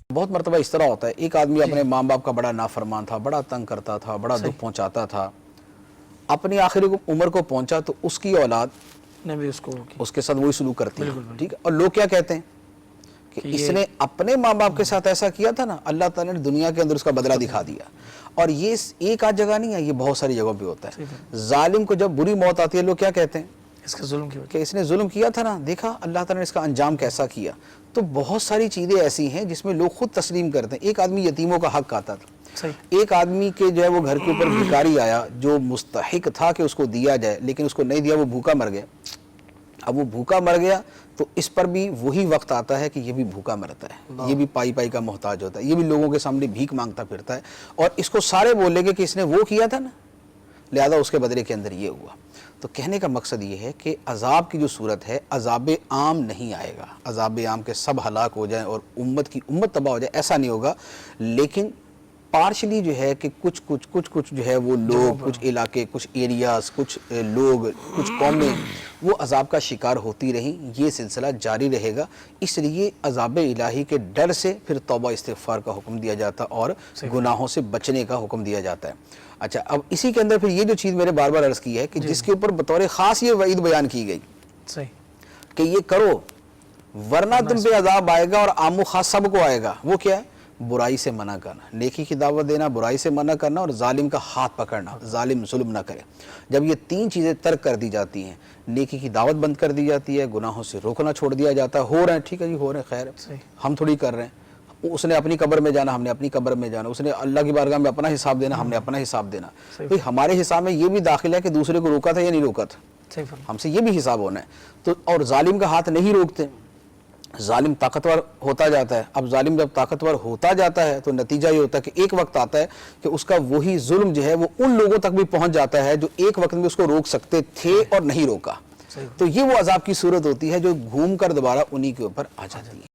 بہت مرتبہ اس طرح ہوتا ہے، ایک آدمی اپنے ماں باپ کا بڑا نافرمان تھا، بڑا تنگ کرتا تھا، بڑا دکھ پہنچاتا تھا، اپنی آخری عمر کو پہنچا تو اس کی اولاد نے بھی اس کے ساتھ وہی سلوک کرتی ہے، ٹھیک ہے، اور لوگ کیا کہتے ہیں کہ اس نے اپنے ماں باپ کے ساتھ ایسا کیا تھا نا، اللہ تعالیٰ نے دنیا کے اندر اس کا بدلہ دکھا دیا. اور یہ ایک آدھ جگہ نہیں ہے، یہ بہت ساری جگہوں پہ ہوتا ہے. ظالم کو جب بری موت آتی ہے لوگ کیا کہتے ہیں اس کا ظلم کہ اس نے ظلم کیا تھا نا، دیکھا اللہ تعالیٰ نے اس کا انجام کیسا کیا. تو بہت ساری چیزیں ایسی ہیں جس میں لوگ خود تسلیم کرتے ہیں. ایک آدمی یتیموں کا حق آتا تھا، ایک آدمی کے جو ہے وہ گھر کے اوپر بھکاری آیا جو مستحق تھا کہ اس کو دیا جائے، لیکن اس کو نہیں دیا، وہ بھوکا مر گیا. اب وہ بھوکا مر گیا تو اس پر بھی وہی وقت آتا ہے کہ یہ بھی بھوکا مرتا ہے، یہ بھی پائی پائی کا محتاج ہوتا ہے، یہ بھی لوگوں کے سامنے بھیک مانگتا پھرتا ہے، اور اس کو سارے بولیں گے کہ اس نے وہ کیا تھا نا، لہذا اس کے بدلے کے اندر یہ ہوا. تو کہنے کا مقصد یہ ہے کہ عذاب کی جو صورت ہے، عذاب عام نہیں آئے گا، عذاب عام کے سب ہلاک ہو جائیں اور امت کی امت تباہ ہو جائے، ایسا نہیں ہوگا. لیکن پارشلی جو ہے کہ کچھ جو ہے وہ لوگ، کچھ علاقے، کچھ ایریاز، کچھ لوگ، کچھ قومیں وہ عذاب کا شکار ہوتی رہیں. یہ سلسلہ جاری رہے گا. اس لیے عذاب الہی کے ڈر سے پھر توبہ استغفار کا حکم دیا جاتا اور گناہوں سے بچنے کا حکم دیا جاتا ہے. اچھا، اب اسی کے اندر پھر یہ جو چیز میں نے بار بار عرض کی ہے کہ جس کے اوپر بطور خاص یہ وعید بیان کی گئی کہ یہ کرو ورنہ تم پہ عذاب آئے گا، اور عام و خاص سب کو آئے گا. وہ کیا ہے؟ برائی سے منع کرنا، نیکی کی دعوت دینا، برائی سے منع کرنا، اور ظالم کا ہاتھ پکڑنا، ظالم ظلم نہ کرے. جب یہ تین چیزیں ترک کر دی جاتی ہیں، نیکی کی دعوت بند کر دی جاتی ہے، گناہوں سے روکنا چھوڑ دیا جاتا ہے، ہو رہے ہیں ٹھیک ہے جی، ہو رہے ہیں، خیر ہم تھوڑی کر رہے ہیں. اس نے اپنی قبر میں جانا، ہم نے اپنی قبر میں جانا، اس نے اللہ کی بارگاہ میں اپنا حساب دینا، ہم نے اپنا حساب دینا. تو ہمارے حساب میں یہ بھی داخل ہے کہ دوسرے کو روکا تھا یا نہیں روکا تھا، ہم سے یہ بھی حساب ہونا ہے. تو اور ظالم کا ہاتھ نہیں روکتے، ظالم طاقتور ہوتا جاتا ہے. اب ظالم جب طاقتور ہوتا جاتا ہے تو نتیجہ یہ ہوتا ہے کہ ایک وقت آتا ہے کہ اس کا وہی ظلم جو ہے وہ ان لوگوں تک بھی پہنچ جاتا ہے جو ایک وقت میں اس کو روک سکتے تھے اور نہیں روکا. تو یہ وہ عذاب کی صورت ہوتی ہے جو گھوم کر دوبارہ انہی کے اوپر آ جاتی ہے.